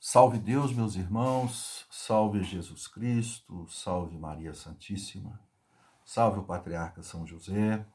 Salve Deus, meus irmãos, salve Jesus Cristo, salve Maria Santíssima, salve o Patriarca São José,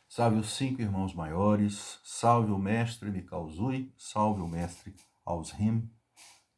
salve os 5 irmãos maiores, salve o Mestre Mikao Zui, salve o Mestre Ausrim,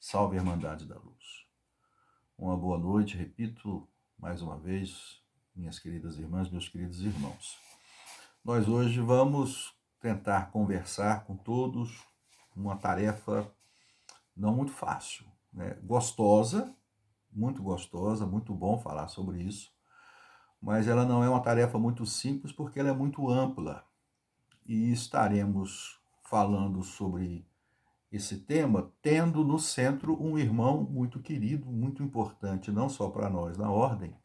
salve a Irmandade da Luz. Uma boa noite, repito mais uma vez, minhas queridas irmãs, meus queridos irmãos. Nós hoje vamos tentar conversar com todos uma tarefa não muito fácil, né? Gostosa, muito bom falar sobre isso, mas ela não é uma tarefa muito simples porque ela é muito ampla e estaremos falando sobre esse tema tendo no centro um irmão muito querido, muito importante, não só para nós na Ordem,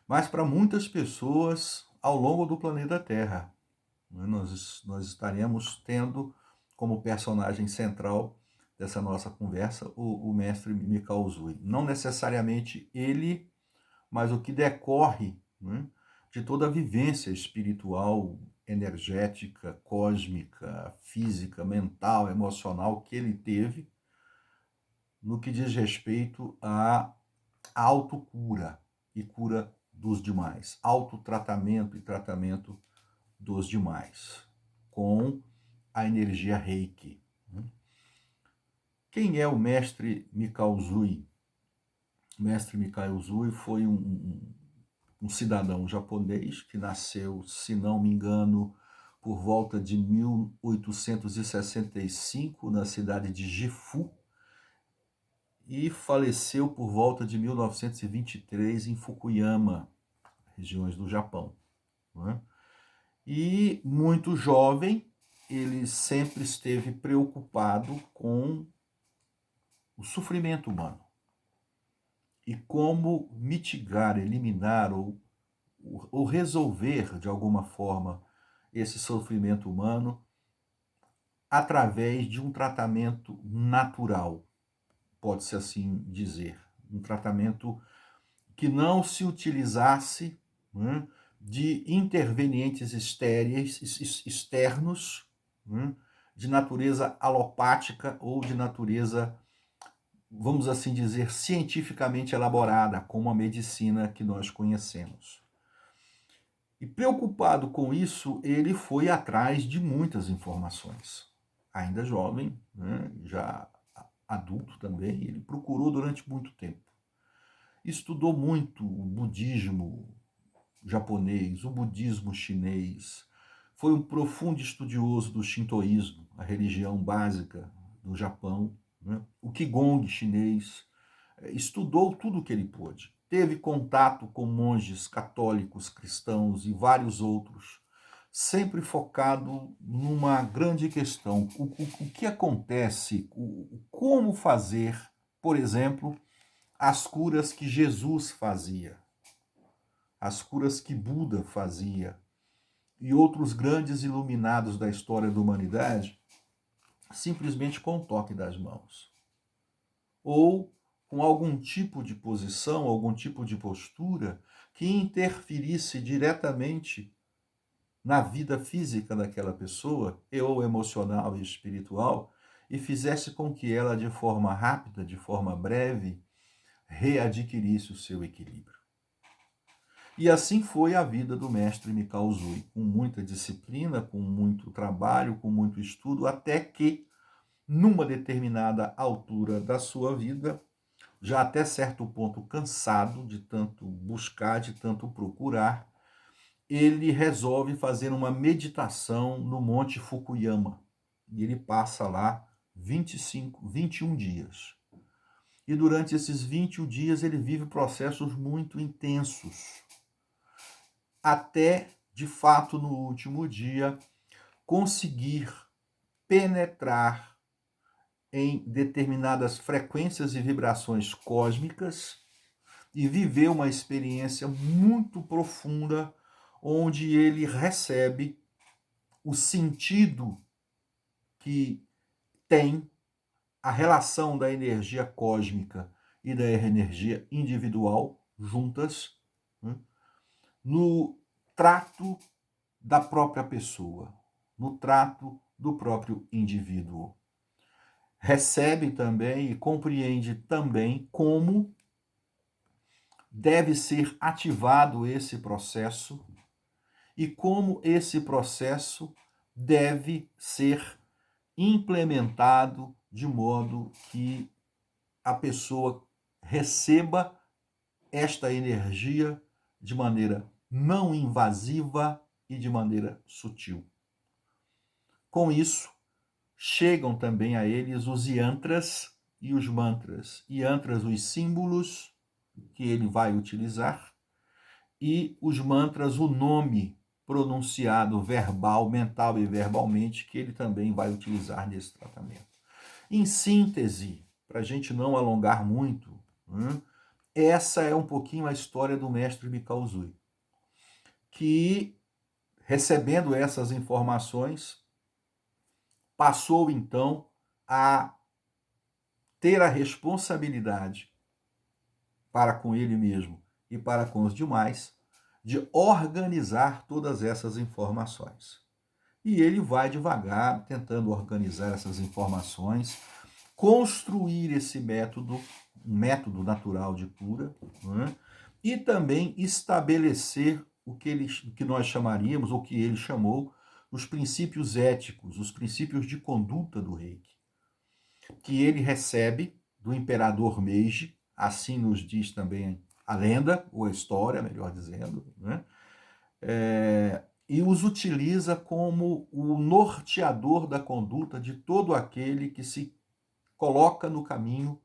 mas para muitas pessoas ao longo do planeta Terra. Nós estaremos tendo como personagem central dessa nossa conversa o mestre Mikao Zui. Não necessariamente ele, mas o que decorre, né, de toda a vivência espiritual, energética, cósmica, física, mental, emocional que ele teve no que diz respeito à autocura e cura dos demais, autotratamento e tratamento dos demais, com a energia Reiki. Quem é o mestre Mikao Zui? O mestre Mikao Zui foi um cidadão japonês que nasceu, se não me engano, por volta de 1865, na cidade de Gifu, e faleceu por volta de 1923 em Fukuyama, regiões do Japão. Né? E muito jovem, ele sempre esteve preocupado com o sofrimento humano e como mitigar, eliminar ou resolver de alguma forma esse sofrimento humano através de um tratamento natural, pode-se assim dizer, um tratamento que não se utilizasse, né, de intervenientes externos, né, de natureza alopática ou de natureza, vamos assim dizer, cientificamente elaborada, como a medicina que nós conhecemos. E preocupado com isso, ele foi atrás de muitas informações. Ainda jovem, né, já adulto também, ele procurou durante muito tempo. Estudou muito o budismo japonês, o budismo chinês. Foi um profundo estudioso do shintoísmo, a religião básica do Japão, né? O Qigong chinês. Estudou tudo o que ele pôde. Teve contato com monges católicos, cristãos e vários outros, sempre focado numa grande questão: o que acontece, como fazer, por exemplo, as curas que Jesus fazia, as curas que Buda fazia e outros grandes iluminados da história da humanidade, simplesmente com o toque das mãos. Ou com algum tipo de posição, algum tipo de postura que interferisse diretamente na vida física daquela pessoa, ou emocional e espiritual, e fizesse com que ela, de forma rápida, de forma breve, readquirisse o seu equilíbrio. E assim foi a vida do mestre Mikao Zui, com muita disciplina, com muito trabalho, com muito estudo, até que, numa determinada altura da sua vida, já até certo ponto cansado de tanto buscar, de tanto procurar, ele resolve fazer uma meditação no Monte Fukuyama. E ele passa lá 21 dias. E durante esses 21 dias ele vive processos muito intensos, até, de fato, no último dia, conseguir penetrar em determinadas frequências e vibrações cósmicas e viver uma experiência muito profunda, onde ele recebe o sentido que tem a relação da energia cósmica e da energia individual juntas, né, no trato da própria pessoa, no trato do próprio indivíduo. recebe também e compreende também como deve ser ativado esse processo e como esse processo deve ser implementado de modo que a pessoa receba esta energia de maneira não invasiva e de maneira sutil. Com isso, chegam também a eles os yantras e os mantras. Yantras, os símbolos que ele vai utilizar, e os mantras, o nome pronunciado verbal, mental e verbalmente, que ele também vai utilizar nesse tratamento. Em síntese, para a gente não alongar muito, essa é um pouquinho a história do mestre Mikao Usui, que, recebendo essas informações, passou então a ter a responsabilidade para com ele mesmo e para com os demais de organizar todas essas informações. E ele vai devagar tentando organizar essas informações, construir esse método, um método natural de cura, e também estabelecer o que nós chamaríamos, ou que ele chamou, os princípios éticos, os princípios de conduta do Reiki, que ele recebe do imperador Meiji, assim nos diz também a lenda, ou a história, melhor dizendo, e os utiliza como o norteador da conduta de todo aquele que se coloca no caminho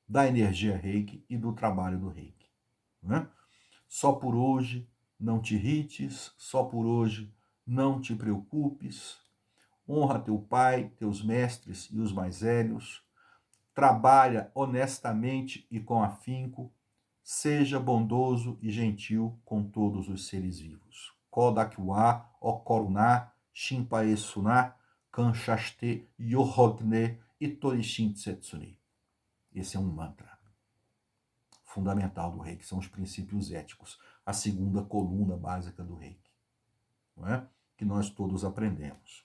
da energia Reiki e do trabalho do Reiki. Só por hoje não te irrites, só por hoje não te preocupes, honra teu pai, teus mestres e os mais velhos, trabalha honestamente e com afinco, seja bondoso e gentil com todos os seres vivos. Kodakiwa, Okoruna, Shinpae-suna, Kanshashite, Yohogne e Torishin Tsetsune. Esse é um mantra fundamental do Reiki, são os princípios éticos, a segunda coluna básica do Reiki, não é? Que nós todos aprendemos.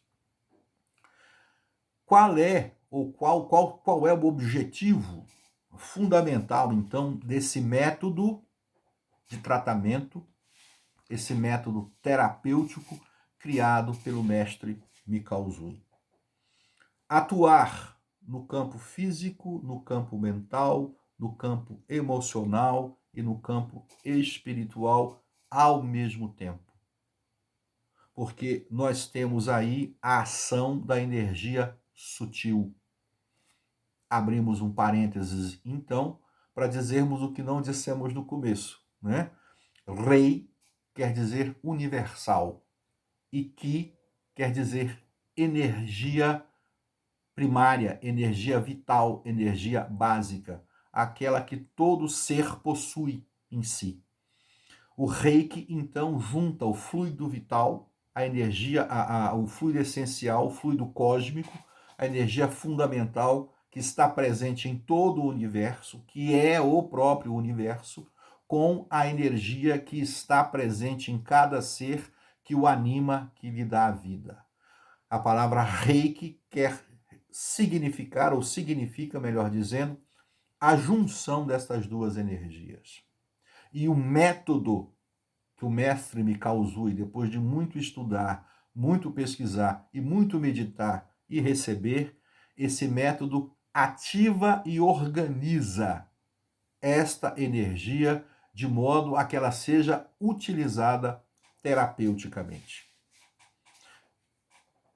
Qual é o objetivo fundamental, então, desse método de tratamento, esse método terapêutico criado pelo mestre Mikao Usui? Atuar no campo físico, no campo mental, no campo emocional e no campo espiritual ao mesmo tempo. Porque nós temos aí a ação da energia sutil. Abrimos um parênteses, então, para dizermos o que não dissemos no começo, né? Rei quer dizer universal e Ki quer dizer energia primária, energia vital, energia básica, aquela que todo ser possui em si. O Reiki, então, junta o fluido vital, a energia, o fluido essencial, o fluido cósmico, a energia fundamental que está presente em todo o universo, que é o próprio universo, com a energia que está presente em cada ser que o anima, que lhe dá a vida. A palavra Reiki quer significar, ou significa, melhor dizendo, a junção destas duas energias. E o método que o mestre Mikao Usui, depois de muito estudar, muito pesquisar e muito meditar e receber, esse método ativa e organiza esta energia de modo a que ela seja utilizada terapeuticamente.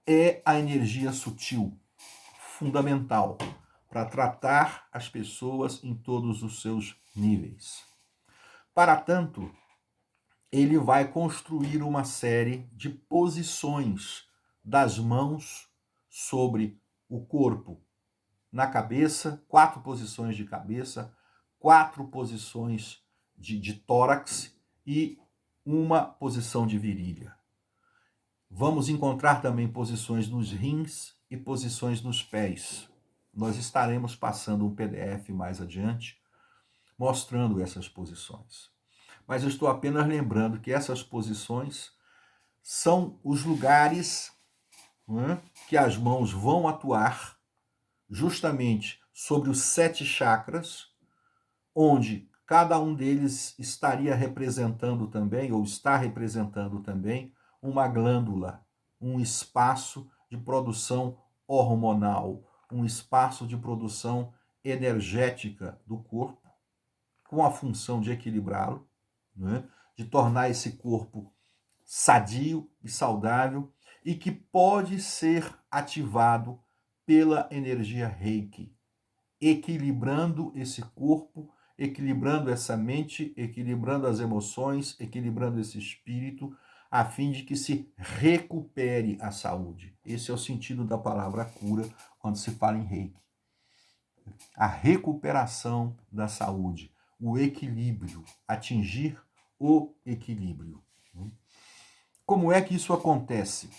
É a energia sutil, fundamental, para tratar as pessoas em todos os seus níveis. Para tanto, ele vai construir uma série de posições das mãos sobre o corpo. Na cabeça, 4 posições de cabeça, 4 posições de tórax e uma posição de virilha. Vamos encontrar também posições nos rins e posições nos pés. Nós estaremos passando um PDF mais adiante mostrando essas posições. Mas eu estou apenas lembrando que essas posições são os lugares que as mãos vão atuar justamente sobre os 7 chakras, onde cada um deles estaria representando também, ou está representando também, uma glândula, um espaço de produção hormonal, um espaço de produção energética do corpo, com a função de equilibrá-lo, né? De tornar esse corpo sadio e saudável e que pode ser ativado pela energia Reiki, equilibrando esse corpo, equilibrando essa mente, equilibrando as emoções, equilibrando esse espírito, a fim de que se recupere a saúde. Esse é o sentido da palavra cura quando se fala em Reiki. A recuperação da saúde, o equilíbrio, atingir o equilíbrio. Como é que isso acontece?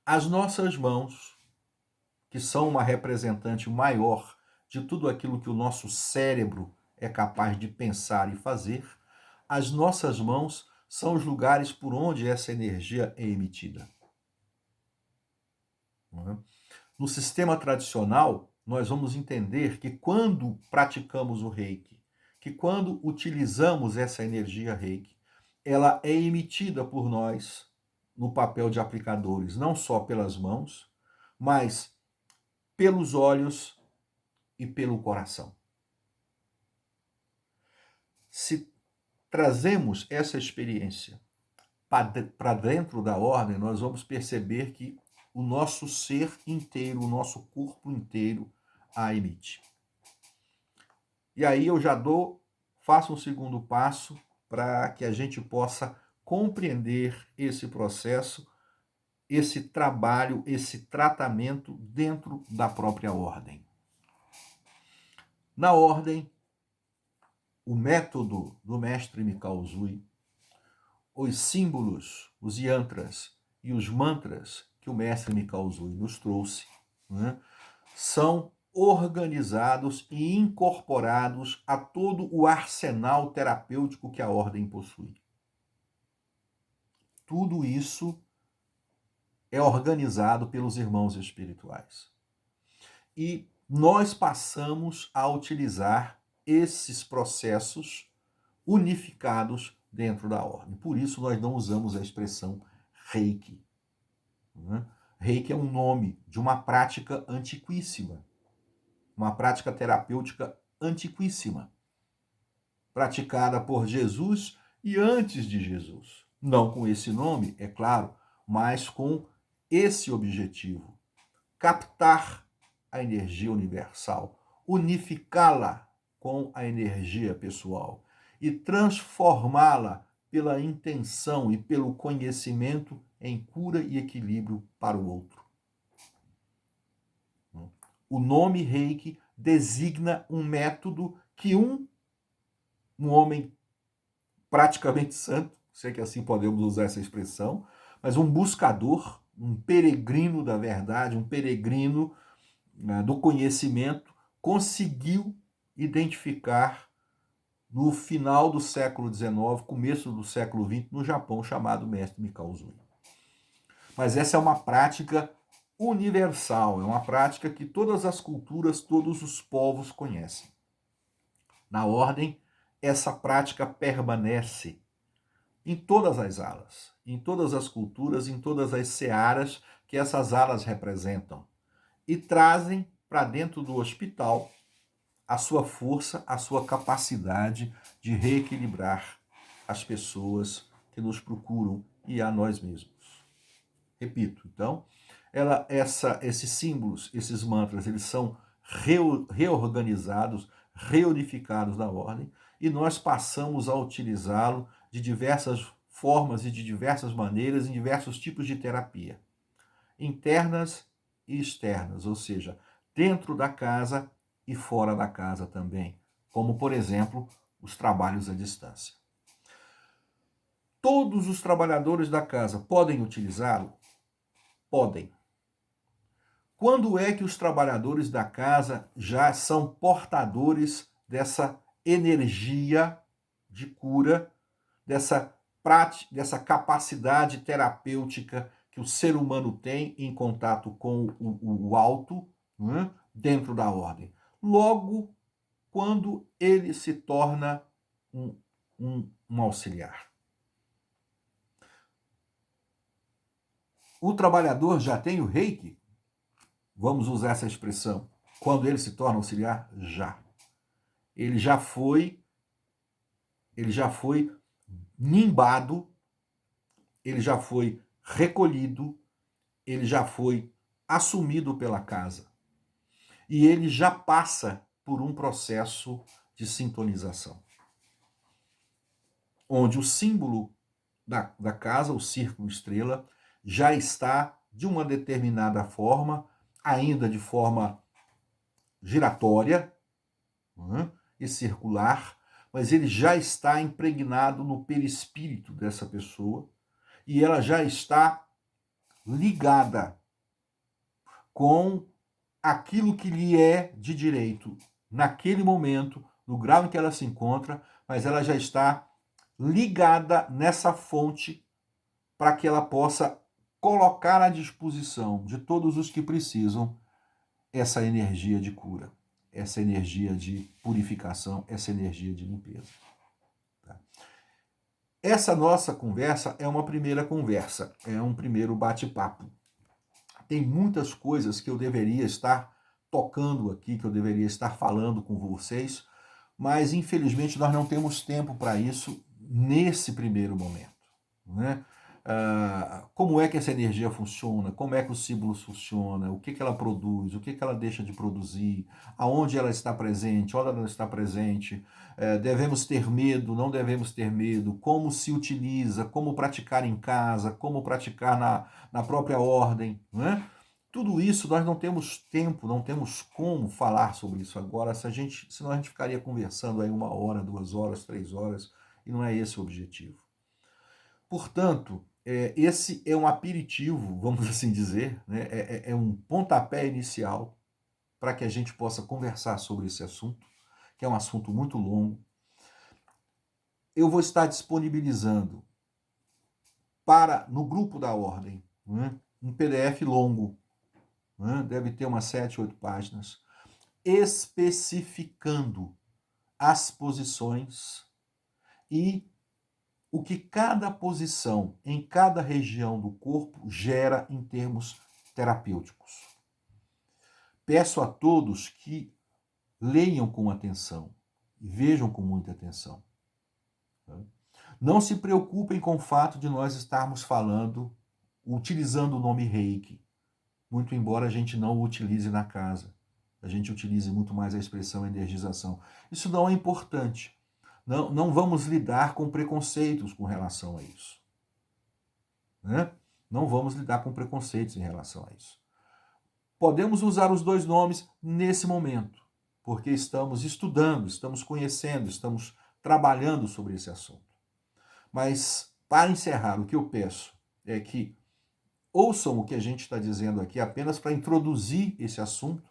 As nossas mãos, que são uma representante maior de tudo aquilo que o nosso cérebro é capaz de pensar e fazer, as nossas mãos são os lugares por onde essa energia é emitida. No sistema tradicional, nós vamos entender que quando praticamos o Reiki, que quando utilizamos essa energia Reiki, ela é emitida por nós no papel de aplicadores, não só pelas mãos, mas pelos olhos e pelo coração. Se trazemos essa experiência para dentro da ordem, nós vamos perceber que o nosso ser inteiro, o nosso corpo inteiro a emite. E aí eu já faço um segundo passo para que a gente possa compreender esse processo, esse trabalho, esse tratamento dentro da própria ordem. Na ordem, o método do mestre Mikao Usui, os símbolos, os yantras e os mantras que o mestre Mikao Usui nos trouxe, né, são organizados e incorporados a todo o arsenal terapêutico que a ordem possui. Tudo isso é organizado pelos irmãos espirituais. E nós passamos a utilizar esses processos unificados dentro da ordem. Por isso nós não usamos a expressão Reiki. Reiki é um nome de uma prática antiquíssima, uma prática terapêutica antiquíssima, praticada por Jesus e antes de Jesus. Não com esse nome, é claro, mas com esse objetivo: captar a energia universal, unificá-la com a energia pessoal e transformá-la pela intenção e pelo conhecimento em cura e equilíbrio para o outro. O nome Reiki designa um método que um homem praticamente santo, sei que assim podemos usar essa expressão, mas um buscador, um peregrino da verdade, um peregrino do conhecimento, conseguiu identificar no final do século XIX, começo do século XX, no Japão, chamado mestre Mikao Usui. Mas essa é uma prática universal, é uma prática que todas as culturas, todos os povos conhecem. Na ordem, essa prática permanece em todas as alas, em todas as culturas, em todas as searas que essas alas representam, e trazem para dentro do hospital a sua força, a sua capacidade de reequilibrar as pessoas que nos procuram e a nós mesmos. Repito, então, esses símbolos, esses mantras, eles são reorganizados, reunificados na ordem, e nós passamos a utilizá-lo de diversas formas e de diversas maneiras, em diversos tipos de terapia, internas e externas, ou seja, dentro da casa e fora da casa também, como, por exemplo, os trabalhos à distância. Todos os trabalhadores da casa podem utilizá-lo? Podem. Quando é que os trabalhadores da casa já são portadores dessa energia de cura, dessa capacidade terapêutica que o ser humano tem em contato com o alto, não é? Dentro da ordem. Logo, quando ele se torna um auxiliar. O trabalhador já tem o reiki, vamos usar essa expressão, quando ele se torna auxiliar? Já. Ele já foi nimbado, ele já foi recolhido, ele já foi assumido pela casa. E ele já passa por um processo de sintonização, onde o símbolo da casa, o círculo estrela, já está de uma determinada forma, ainda de forma giratória, e circular, mas ele já está impregnado no perispírito dessa pessoa e ela já está ligada com aquilo que lhe é de direito naquele momento, no grau em que ela se encontra, mas ela já está ligada nessa fonte para que ela possa colocar à disposição de todos os que precisam essa energia de cura, essa energia de purificação, essa energia de limpeza. Tá? Essa nossa conversa é uma primeira conversa, é um primeiro bate-papo. Tem muitas coisas que eu deveria estar tocando aqui, que eu deveria estar falando com vocês, mas infelizmente nós não temos tempo para isso nesse primeiro momento, né? Como é que essa energia funciona, como é que os símbolos funcionam, o que ela produz, o que ela deixa de produzir, aonde ela está presente, onde ela não está presente, devemos ter medo, não devemos ter medo, como se utiliza, como praticar em casa, como praticar na própria ordem, né? Tudo isso nós não temos tempo, não temos como falar sobre isso agora, senão a gente ficaria conversando aí 1 hora, 2 horas, 3 horas, e não é esse o objetivo. Portanto, esse é um aperitivo, vamos assim dizer, né? É um pontapé inicial para que a gente possa conversar sobre esse assunto, que é um assunto muito longo. Eu vou estar disponibilizando no grupo da ordem, né, um PDF longo, né, deve ter umas 7, 8 páginas, especificando as posições e o que cada posição em cada região do corpo gera em termos terapêuticos. Peço a todos que leiam com atenção e vejam com muita atenção. Não se preocupem com o fato de nós estarmos falando, utilizando o nome Reiki, muito embora a gente não o utilize na casa. A gente utilize muito mais a expressão energização. Isso não é importante. Não vamos lidar com preconceitos com relação a isso. Né? Não vamos lidar com preconceitos em relação a isso. Podemos usar os dois nomes nesse momento, porque estamos estudando, estamos conhecendo, estamos trabalhando sobre esse assunto. Mas, para encerrar, o que eu peço é que ouçam o que a gente está dizendo aqui apenas para introduzir esse assunto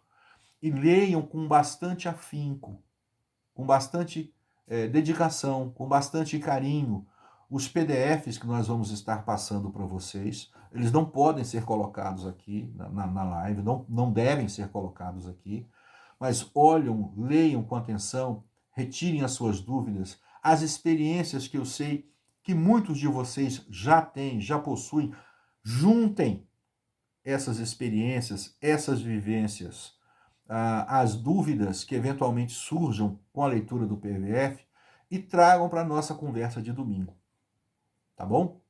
e leiam com bastante afinco, com bastante dedicação, com bastante carinho, os PDFs que nós vamos estar passando para vocês. Eles não podem ser colocados aqui na live, não devem ser colocados aqui, mas leiam com atenção, retirem as suas dúvidas, as experiências que eu sei que muitos de vocês já têm, já possuem, juntem essas experiências, essas vivências, as dúvidas que eventualmente surjam com a leitura do PDF e tragam para a nossa conversa de domingo. Tá bom?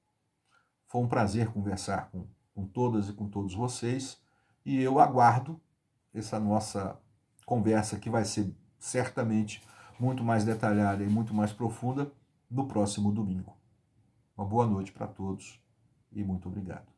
Foi um prazer conversar com todas e com todos vocês e eu aguardo essa nossa conversa que vai ser certamente muito mais detalhada e muito mais profunda no próximo domingo. Uma boa noite para todos e muito obrigado.